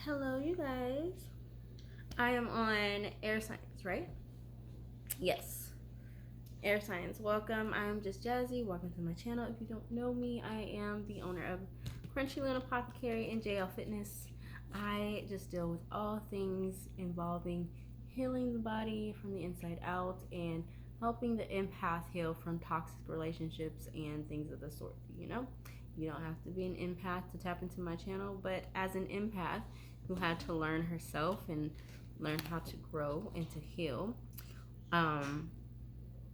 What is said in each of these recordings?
Hello, you guys. I am on air signs, right? Yes. Air signs. Welcome. I'm just Jazzy. Welcome to my channel. If you don't know me, I am the owner of Crunchy Loon Apothecary and JL Fitness. I just deal with all things involving healing the body from the inside out and helping the empath heal from toxic relationships and things of the sort. You don't have to be an empath to tap into my channel, but as an empath who had to learn herself and learn how to grow and to heal, um,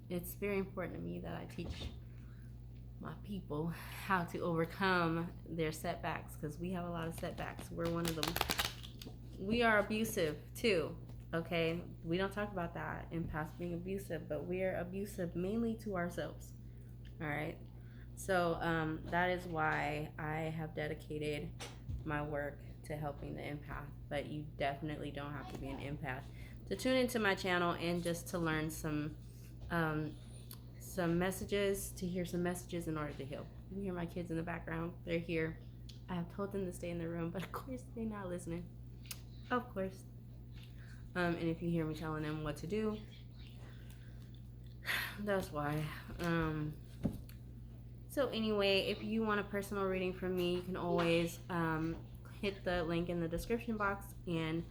it's very important to me that I teach my people how to overcome their setbacks, because we have a lot of setbacks. We're one of them. We are abusive too. Okay, we don't talk about that in past being abusive, but we are abusive mainly to ourselves. All right, so that is why I have dedicated my work to helping the empath. But you definitely don't have to be an empath to tune into my channel and just to learn um, some messages, to hear some messages in order to heal. You hear my kids in the background. They're here. I have told them to stay in the room, but of course they're not listening. Of course. And if you hear me telling them what to do, that's why. So anyway, if you want a personal reading from me, you can always hit the link in the description box. And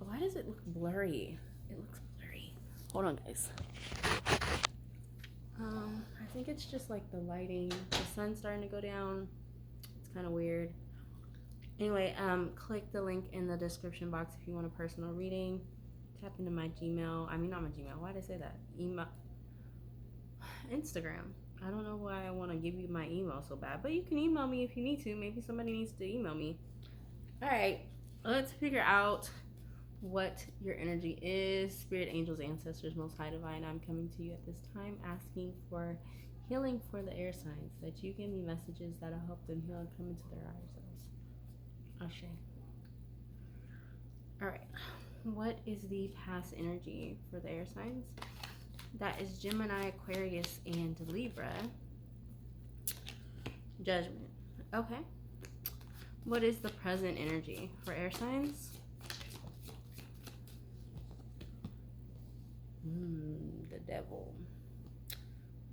why does it look blurry? It looks blurry. Hold on, guys. I think it's just like the lighting. The sun's starting to go down. It's kind of weird. Anyway, click the link in the description box if you want a personal reading. Tap into my Gmail. I mean, not my Gmail. Why did I say that? Email. Instagram. I don't know why I want to give you my email so bad, but you can email me if you need to. Maybe somebody needs to email me. All right, let's figure out what your energy is. Spirit, angels, ancestors, most high divine, I'm coming to you at this time asking for healing for the air signs, that you give me messages that'll help them heal and come into their higher selves. Ashe. All right, what is the past energy for the air signs? That is Gemini, Aquarius, and Libra. Judgment. Okay. What is the present energy for air signs? The Devil.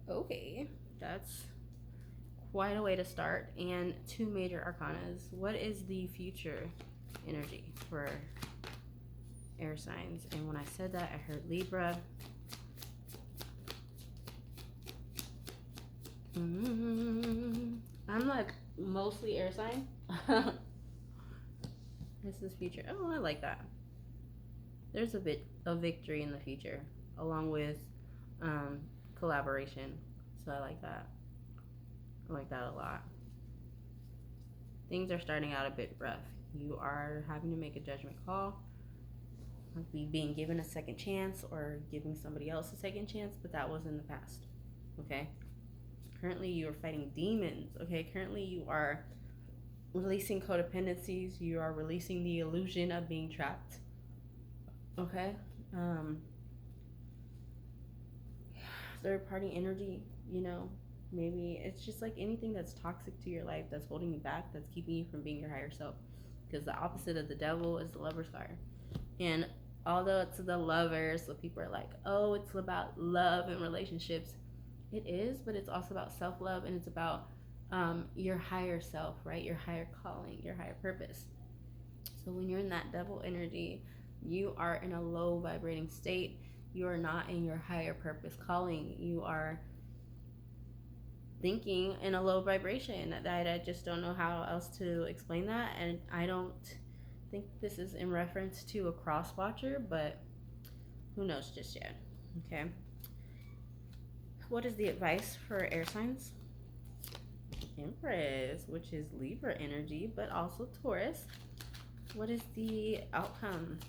Okay, that's quite a way to start. And two major arcanas. What is the future energy for air signs? And when I said that, I heard Libra. I'm like mostly air sign. This is future. Oh, I like that. There's a bit of victory in the future, along with collaboration. So I like that. I like that a lot. Things are starting out a bit rough. You are having to make a judgment call, like being given a second chance or giving somebody else a second chance, but that was in the past. Okay? Currently, you are fighting demons. Okay? Currently, you are releasing codependencies. You are releasing the illusion of being trapped. Okay? Third party energy, maybe it's just like anything that's toxic to your life, that's holding you back, that's keeping you from being your higher self. Because the opposite of the devil is the Lover's card. And although it's the Lovers, so people are like, oh, it's about love and relationships. It is, but it's also about self-love, and it's about your higher self, right? Your higher calling, your higher purpose. So when you're in that devil energy, you are in a low vibrating state. You are not in your higher purpose calling. You are thinking in a low vibration. I just don't know how else to explain that. And I don't think this is in reference to a cross watcher, but who knows just yet. Okay. What is the advice for air signs? Empress, which is Libra energy, but also Taurus. What is the outcome?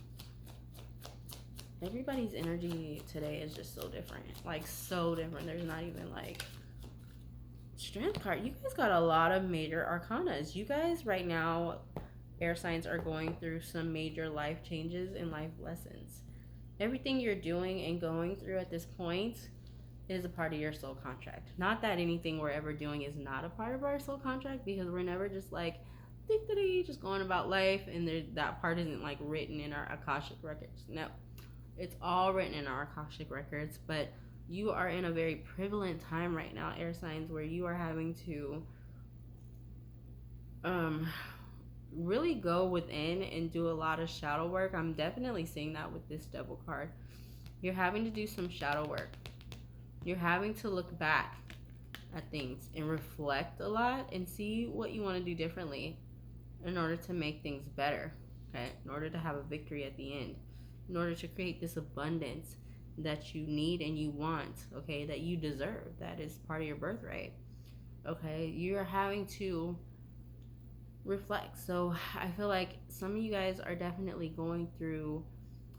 Everybody's energy today is just so different. Like, so different. There's not even like strength card. You guys got a lot of major arcanas. You guys right now, air signs, are going through some major life changes and life lessons. Everything you're doing and going through at this point is a part of your soul contract. Not that anything we're ever doing is not a part of our soul contract, because we're never just like just going about life, and that part isn't like written in our Akashic records. No, it's all written in our Akashic records. But you are in a very prevalent time right now, air signs, where you are having to really go within and do a lot of shadow work. I'm definitely seeing that with this Devil card. You're having to do some shadow work. You're having to look back at things and reflect a lot and see what you want to do differently in order to make things better, okay? In order to have a victory at the end, in order to create this abundance that you need and you want, okay, that you deserve, that is part of your birthright, okay? You're having to reflect. So I feel like some of you guys are definitely going through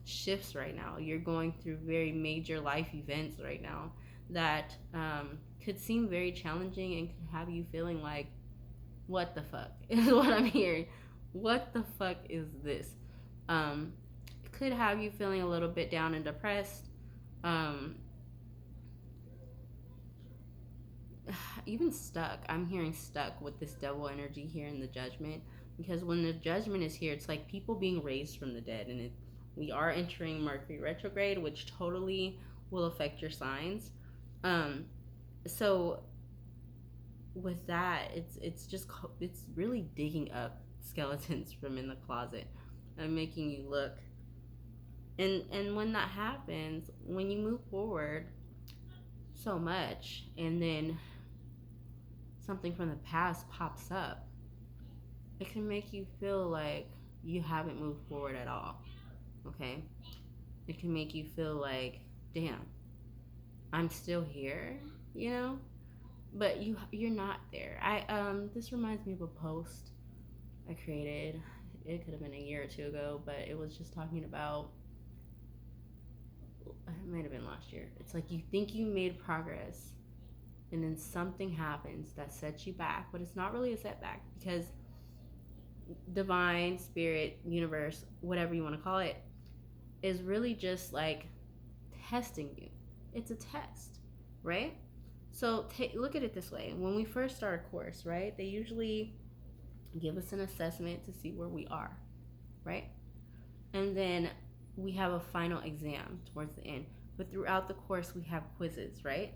shifts right now. You're going through very major life events right now that could seem very challenging and could have you feeling like, what the fuck is what I'm hearing? What the fuck is this? It could have you feeling a little bit down and depressed. Even stuck. I'm hearing stuck with this Devil energy here in the Judgment, because when the Judgment is here, it's like people being raised from the dead, and we are entering Mercury retrograde, which totally will affect your signs. So with that, it's really digging up skeletons from in the closet and making you look. And when that happens, when you move forward so much, and then something from the past pops up, it can make you feel like you haven't moved forward at all. Okay? It can make you feel like, damn, I'm still here, you know? But you're not there. This reminds me of a post I created. It could have been a year or two ago, but it was just talking about, it might have been last year. It's like you think you made progress, and then something happens that sets you back, but it's not really a setback, because divine, spirit, universe, whatever you want to call it, is really just like testing you. It's a test, right? So look at it this way. When we first start a course, right, they usually give us an assessment to see where we are, right? And then we have a final exam towards the end. But throughout the course, we have quizzes, right?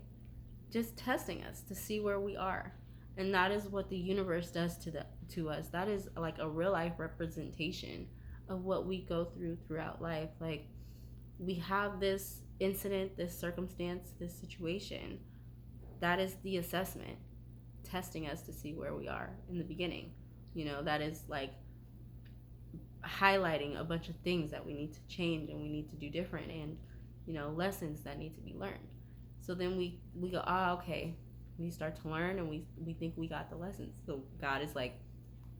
Just testing us to see where we are. And that is what the universe does to us. That is like a real life representation of what we go through throughout life. Like, we have this incident, this circumstance, this situation. That is the assessment, testing us to see where we are in the beginning. You know, that is like highlighting a bunch of things that we need to change and we need to do different, and, you know, lessons that need to be learned. So then we go, okay. We start to learn, and we think we got the lessons. So God is like,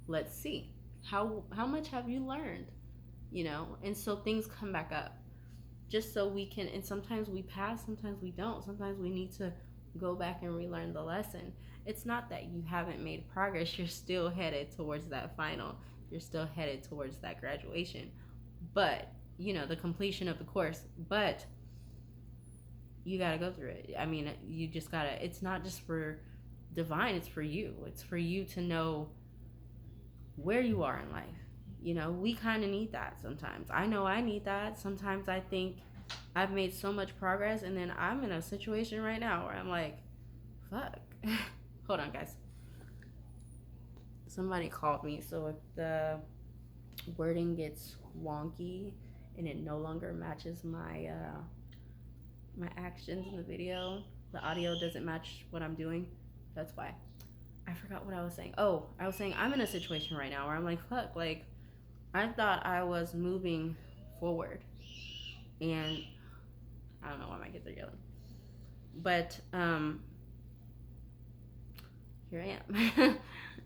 let's see. How much have you learned? You know? And so things come back up. Just so we can, and sometimes we pass, sometimes we don't. Sometimes we need to go back and relearn the lesson. It's not that you haven't made progress. You're still headed towards that final. You're still headed towards that graduation. But, you know, the completion of the course. But you got to go through it. I mean, you just got to, it's not just for divine, it's for you. It's for you to know where you are in life. You know, we kind of need that sometimes. I know I need that. Sometimes I think I've made so much progress, and then I'm in a situation right now where I'm like, fuck. Hold on, guys. Somebody called me, so if the wording gets wonky and it no longer matches my my actions in the video, the audio doesn't match what I'm doing, that's why. I forgot what I was saying. Oh, I was saying I'm in a situation right now where I'm like, fuck, like, I thought I was moving forward, and I don't know why my kids are yelling, but here I am.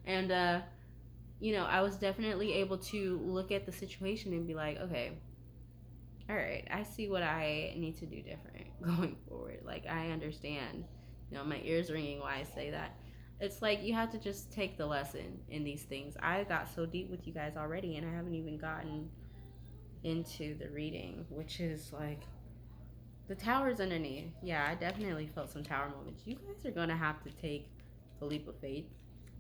And you know, I was definitely able to look at the situation and be like, okay, all right, I see what I need to do different going forward. Like, I understand. You know, my ears ringing while I say that. It's like you have to just take the lesson in these things. I got so deep with you guys already, and I haven't even gotten into the reading, which is like the towers underneath. Yeah, I definitely felt some tower moments. You guys are going to have to take the leap of faith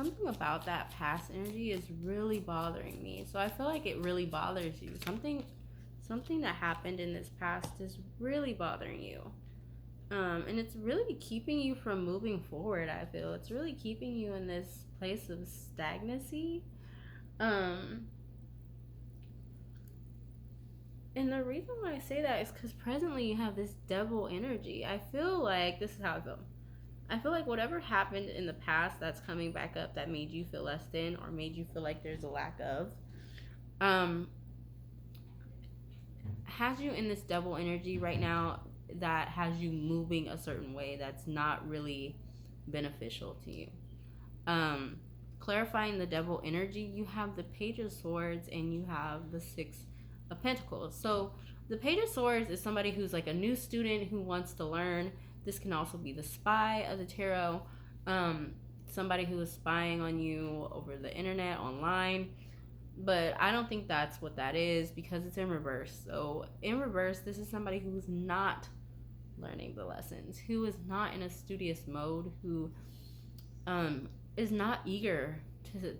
something about that past energy is really bothering me. So I feel like it really bothers you. Something that happened in this past is really bothering you. And it's really keeping you from moving forward. I feel it's really keeping you in this place of stagnancy. Um, and the reason why I say that is because presently you have this devil energy. I feel like this is how I feel. I feel like whatever happened in the past that's coming back up that made you feel less than or made you feel like there's a lack of, um, has you in this devil energy right now that has you moving a certain way that's not really beneficial to you. Um, Clarifying the devil energy, you have the Page of Swords and you have the Six of Pentacles. So the Page of Swords is somebody who's like a new student who wants to learn. This can also be the Spy of the Tarot, somebody who is spying on you over the internet, online. But I don't think that's what that is because it's in reverse. So in reverse, this is somebody who's not learning the lessons, who is not in a studious mode, who is not eager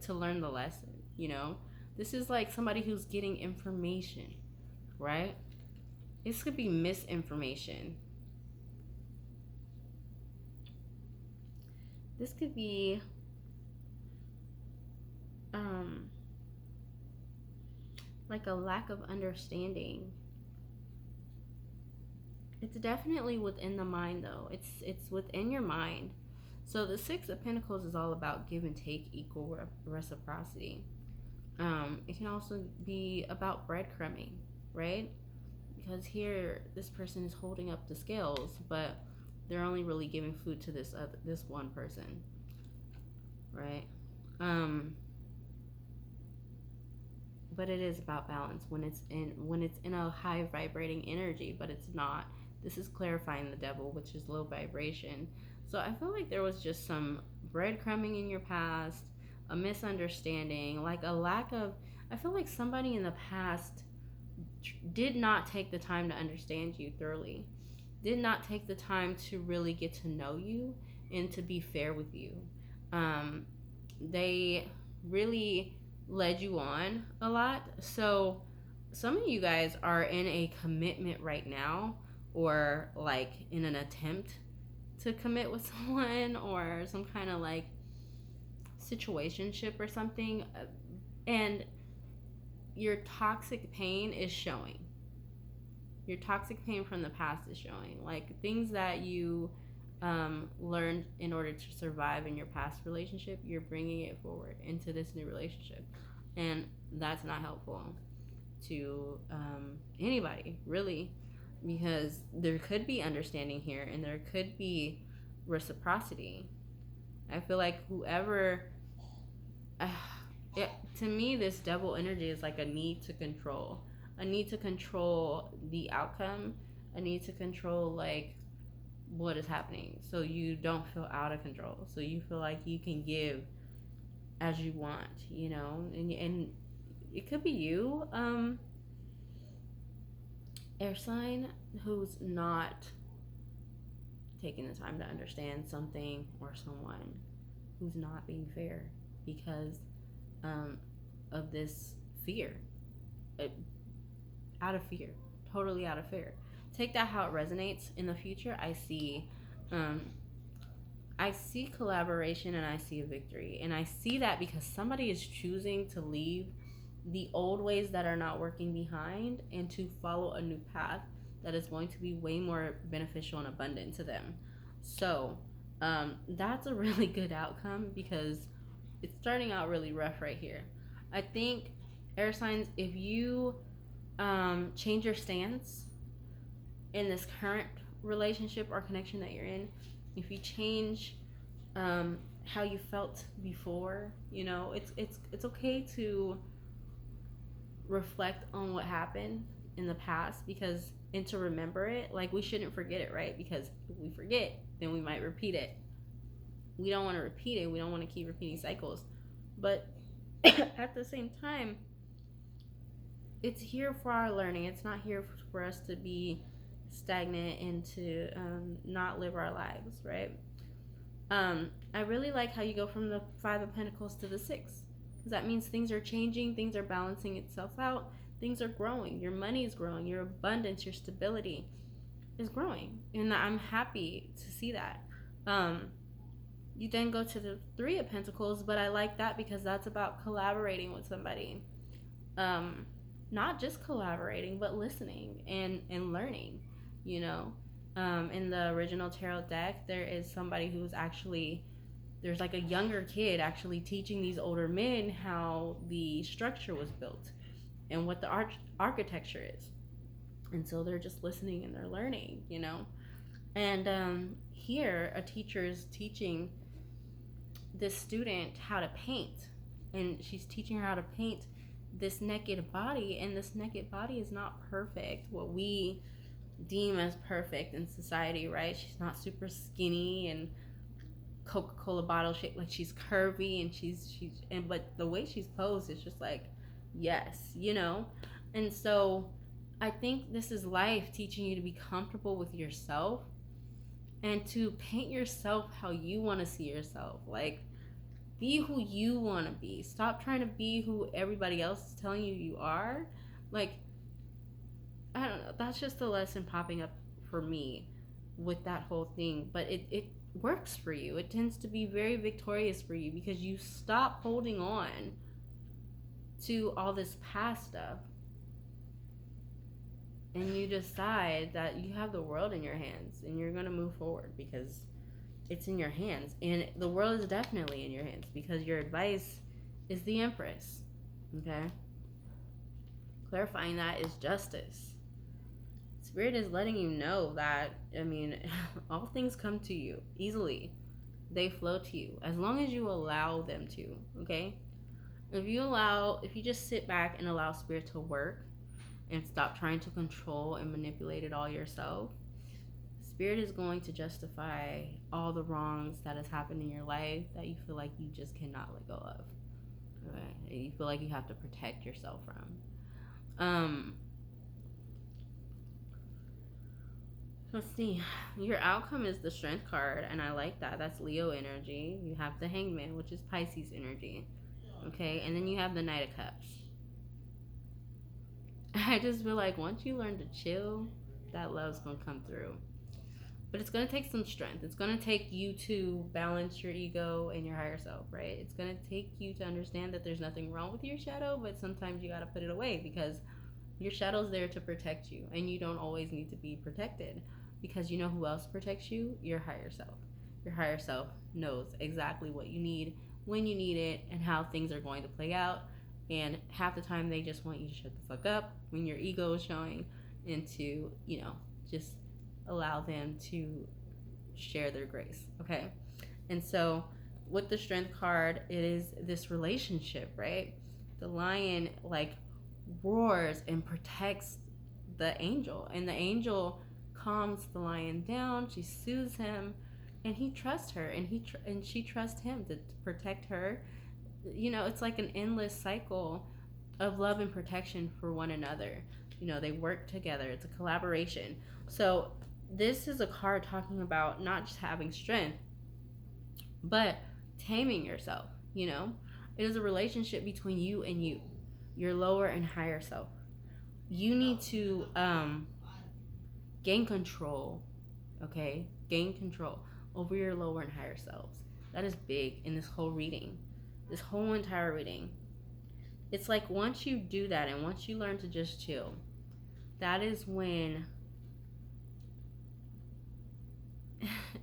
to learn the lesson, you know? This is like somebody who's getting information, right? This could be misinformation. This could be like a lack of understanding. It's definitely within the mind though. It's within your mind. So the Six of Pentacles is all about give and take, equal reciprocity. It can also be about breadcrumbing, right? Because here this person is holding up the scales, but they're only really giving food to this one person, right? But it is about balance when it's in a high vibrating energy, but it's not. This is clarifying the devil, which is low vibration. So I feel like there was just some breadcrumbing in your past, a misunderstanding, like a lack of. I feel like somebody in the past did not take the time to understand you thoroughly, did not take the time to really get to know you and to be fair with you. They really led you on a lot. So some of you guys are in a commitment right now, or like in an attempt to commit with someone, or some kind of like situationship or something, and your toxic pain is showing. Your toxic pain from the past is showing, like things that you learned in order to survive in your past relationship. You're bringing it forward into this new relationship, and that's not helpful to anybody really, because there could be understanding here and there could be reciprocity. I feel like whoever to me this double energy is like a need to control, the outcome, a need to control like what is happening, so you don't feel out of control, so you feel like you can give as you want, you know. And it could be you, air sign, who's not taking the time to understand something, or someone who's not being fair because of this fear, out of fear, totally out of fear. Take that how it resonates. In the future, I see collaboration and I see a victory, and I see that because somebody is choosing to leave the old ways that are not working behind and to follow a new path that is going to be way more beneficial and abundant to them. So that's a really good outcome because it's starting out really rough right here. I think air signs, if you change your stance in this current relationship or connection that you're in, if you change how you felt before, you know, it's okay to reflect on what happened in the past, because, and to remember it. Like, we shouldn't forget it, right? Because if we forget, then we might repeat it. We don't want to repeat it. We don't want to keep repeating cycles. But at the same time, it's here for our learning. It's not here for us to be stagnant and to not live our lives, right? I really like how you go from the Five of Pentacles to the Six, because that means things are changing, things are balancing itself out, things are growing. Your money is growing, your abundance, your stability is growing, and I'm happy to see that. You then go to the Three of Pentacles, but I like that because that's about collaborating with somebody. Not just collaborating, but listening and learning, you know. In the original tarot deck, there is somebody who's actually, there's like a younger kid actually teaching these older men how the structure was built and what the architecture is. And so they're just listening and they're learning, you know. And here, a teacher is teaching this student how to paint, and she's teaching her how to paint this naked body, and this naked body is not perfect, what we deem as perfect in society, right? She's not super skinny and Coca-Cola bottle shaped, like she's curvy, and but the way she's posed is just like, yes, you know. And so I think this is life teaching you to be comfortable with yourself and to paint yourself how you want to see yourself. Like, be who you want to be. Stop trying to be who everybody else is telling you you are. Like, I don't know. That's just a lesson popping up for me with that whole thing. But it works for you. It tends to be very victorious for you because you stop holding on to all this past stuff. And you decide that you have the world in your hands and you're going to move forward because it's in your hands. And the world is definitely in your hands because your advice is the Empress. Okay? Clarifying that is justice. Spirit is letting you know that, I mean, all things come to you easily. They flow to you as long as you allow them to, okay? If you just sit back and allow Spirit to work and stop trying to control and manipulate it all yourself, Spirit is going to justify all the wrongs that has happened in your life that you feel like you just cannot let go of. Okay? You feel like you have to protect yourself from. Let's see. Your outcome is the Strength card, and I like that. That's Leo energy. You have the Hangman, which is Pisces energy. Okay? And then you have the Knight of Cups. I just feel like once you learn to chill, that love's going to come through. But it's going to take some strength. It's going to take you to balance your ego and your higher self, right? It's going to take you to understand that there's nothing wrong with your shadow, but sometimes you got to put it away because your shadow's there to protect you, and you don't always need to be protected because you know who else protects you? Your higher self. Your higher self knows exactly what you need, when you need it, and how things are going to play out. And half the time they just want you to shut the fuck up when your ego is showing and to, you know, just allow them to share their grace, okay? And so with the Strength card, it is this relationship, right? The lion, like, roars and protects the angel, and the angel calms the lion down. She soothes him, and he trusts her, and she trusts him to protect her. You know, it's like an endless cycle of love and protection for one another. You know, they work together. It's a collaboration. So this is a card talking about not just having strength, but taming yourself. You know, it is a relationship between you and you, your lower and higher self. You need to gain control, okay? Gain control over your lower and higher selves. That is big in this whole reading, this whole entire reading. It's like once you do that and once you learn to just chill, that is when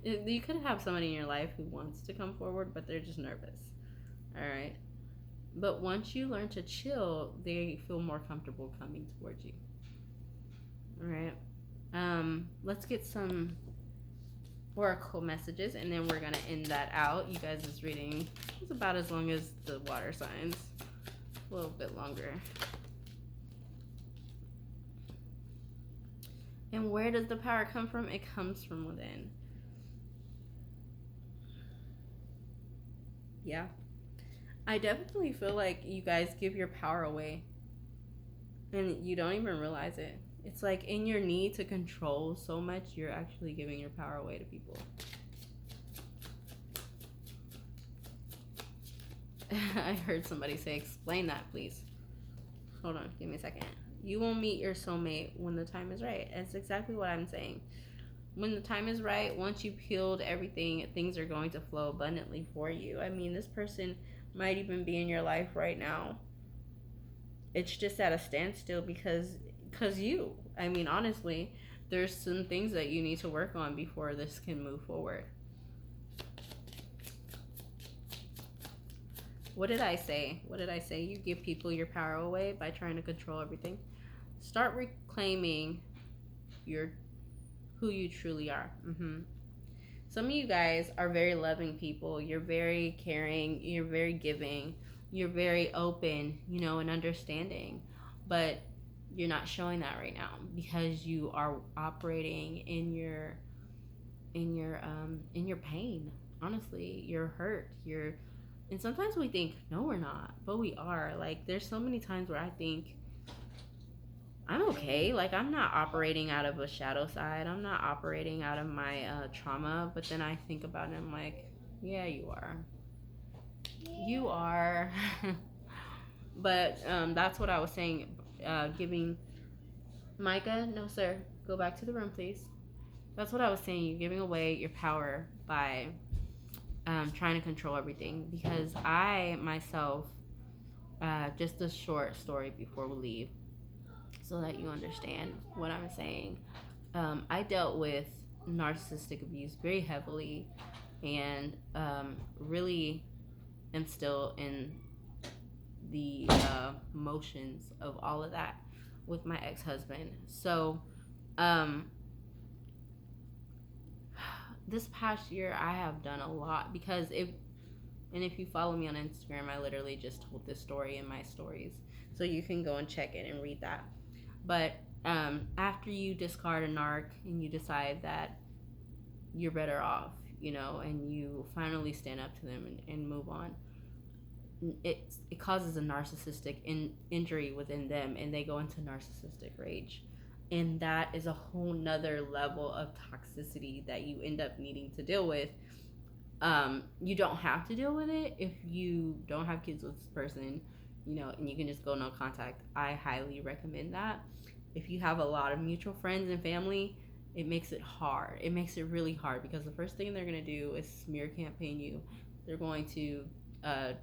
you could have somebody in your life who wants to come forward, but they're just nervous, all right? But once you learn to chill, they feel more comfortable coming towards you. All right. Let's get some oracle messages, and then we're gonna end that out. You guys' reading is about as long as the water signs, a little bit longer. And where does the power come from? It comes from within. Yeah. I definitely feel like you guys give your power away and you don't even realize it. It's like in your need to control so much, you're actually giving your power away to people. I heard somebody say, explain that, please. Hold on, give me a second. You will meet your soulmate when the time is right. That's exactly what I'm saying. When the time is right, once you've healed everything, things are going to flow abundantly for you. I mean, this person might even be in your life right now. It's just at a standstill because you. I mean, honestly, there's some things that you need to work on before this can move forward. What did I say? What did I say? You give people your power away by trying to control everything. Start reclaiming your who you truly are. Some of you guys are very loving people. You're very caring. You're very giving. You're very open, and understanding. But you're not showing that right now because you are operating in your pain. Honestly, you're hurt. And sometimes we think, no, we're not, but we are. Like, there's so many times where I think, I'm okay. Like, I'm not operating out of a shadow side. I'm not operating out of my trauma. But then I think about it and I'm like, yeah, you are. You are. But that's what I was saying. Giving Micah, no, sir. Go back to the room, please. That's what I was saying. You're giving away your power by trying to control everything. Because I, myself, just a short story before we leave, so that you understand what I'm saying. I dealt with narcissistic abuse very heavily and really am still in the motions of all of that with my ex-husband. So this past year I have done a lot because if you follow me on Instagram, I literally just told this story in my stories. So you can go and check it and read that. But after you discard a narc and you decide that you're better off, and you finally stand up to them and move on, it causes a narcissistic injury within them, and they go into narcissistic rage. And that is a whole nother level of toxicity that you end up needing to deal with. You don't have to deal with it if you don't have kids with this person, and you can just go no contact. I highly recommend that. If you have a lot of mutual friends and family, it makes it hard. It makes it really hard because the first thing they're going to do is smear campaign you. They're going to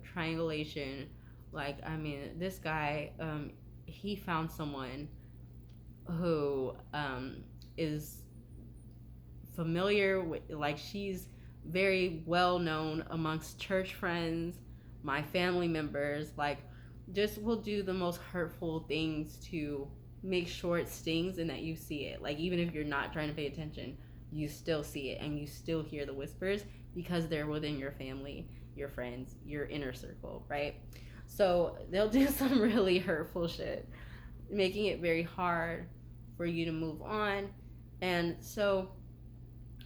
triangulation. Like, I mean, this guy, he found someone who is familiar with, like, she's very well known amongst church friends, my family members, like, just will do the most hurtful things to make sure it stings and that you see it. Like, even if you're not trying to pay attention, you still see it and you still hear the whispers because they're within your family, your friends, your inner circle, right? So they'll do some really hurtful shit, making it very hard for you to move on. And so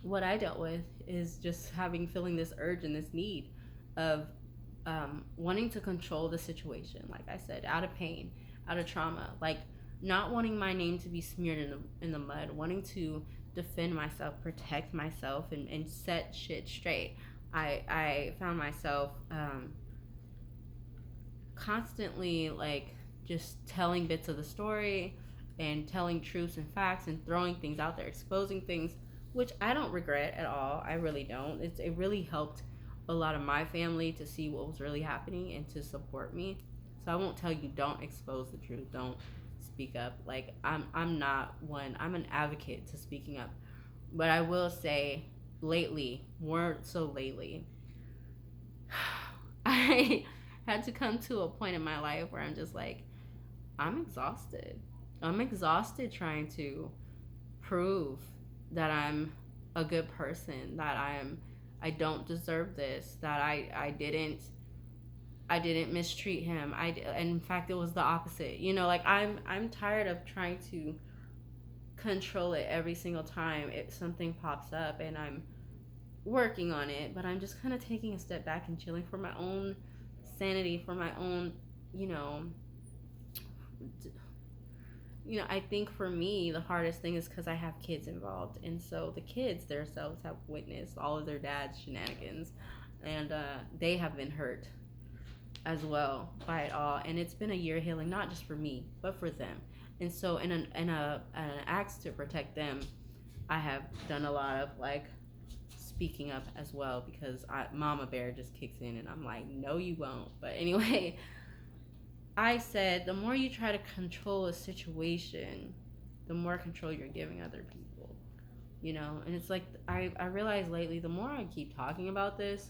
what I dealt with is just feeling this urge and this need of wanting to control the situation, like I said, out of pain, out of trauma, like not wanting my name to be smeared in the mud, wanting to defend myself, protect myself, and set shit straight. I found myself constantly, like, just telling bits of the story and telling truths and facts and throwing things out there, exposing things, which I don't regret at all. I really don't. It really helped a lot of my family to see what was really happening and to support me. So I won't tell you don't expose the truth, don't speak up. Like, I'm not one. I'm an advocate to speaking up. But I will say lately, more so lately, I had to come to a point in my life where I'm just like, I'm exhausted. I'm exhausted trying to prove that I'm a good person, that I don't deserve this, that I didn't mistreat him. And in fact, it was the opposite. Like, I'm tired of trying to control it every single time something pops up, and I'm working on it, but I'm just kind of taking a step back and chilling for my own sanity, for my own, I think for me, the hardest thing is because I have kids involved. And so the kids themselves have witnessed all of their dad's shenanigans. And they have been hurt. as well by it all, and it's been a year healing, not just for me but for them. And so in an act to protect them, I have done a lot of like speaking up as well, because Mama Bear just kicks in and I'm like, no you won't. But anyway, I said the more you try to control a situation, the more control you're giving other people, you know. And it's like I realize lately, the more I keep talking about this,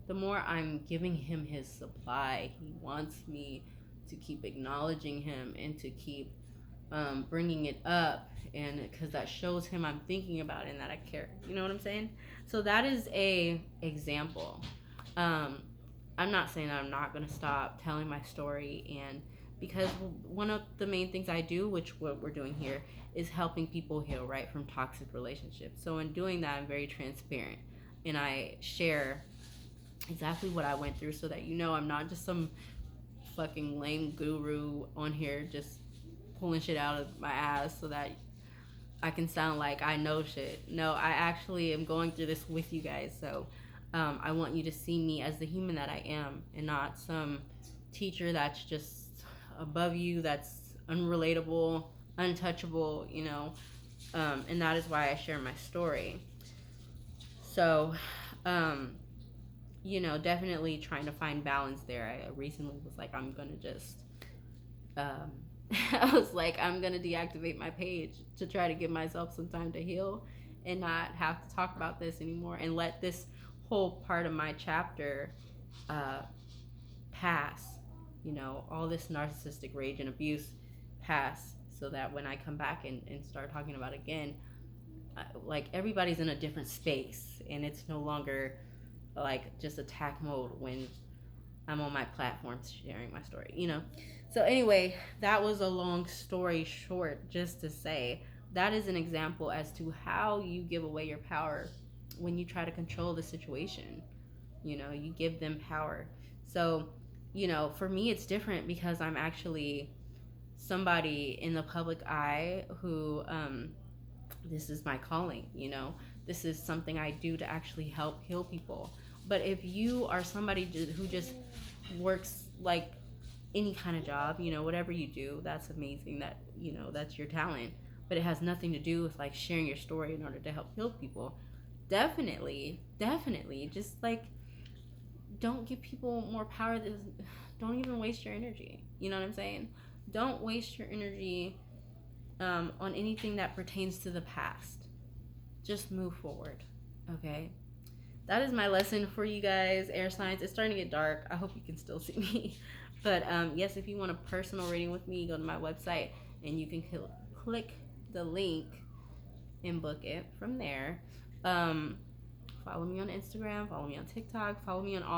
the more I'm giving him his supply. He wants me to keep acknowledging him and to keep bringing it up, and because that shows him I'm thinking about it and that I care, you know what I'm saying. So that is a example. um, I'm not saying that I'm not going to stop telling my story, and because one of the main things I do, which what we're doing here, is helping people heal, right, from toxic relationships. So in doing that, I'm very transparent and I share exactly what I went through, so that you know I'm not just some fucking lame guru on here just pulling shit out of my ass so that I can sound like I know shit. No, I actually am going through this with you guys. So I want you to see me as the human that I am, and not some teacher that's just above you, that's unrelatable, untouchable, you know. And that is why I share my story. So, um, you know, definitely trying to find balance there. I recently was like, I'm gonna just um, I was like, I'm gonna deactivate my page to try to give myself some time to heal and not have to talk about this anymore, and let this whole part of my chapter uh, pass. You know, all this narcissistic rage and abuse pass, so that when I come back and start talking about it again, like everybody's in a different space, and it's no longer like just attack mode when I'm on my platforms sharing my story, you know? So, anyway, that was a long story short, just to say that is an example as to how you give away your power when you try to control the situation. You know, you give them power. So, you know, for me, it's different because I'm actually somebody in the public eye who, this is my calling, you know, this is something I do to actually help heal people. But if you are somebody who just works like any kind of job, you know, whatever you do, that's amazing, that, you know, that's your talent, but it has nothing to do with like sharing your story in order to help heal people. Definitely just like don't give people more power. Don't even waste your energy, you know what I'm saying. Don't waste your energy on anything that pertains to the past. Just move forward, okay. That is my lesson for you guys, air signs. It's starting to get dark. I hope you can still see me. But yes, if you want a personal reading with me, go to my website and you can click the link and book it from there. Follow me on Instagram, follow me on TikTok, follow me on all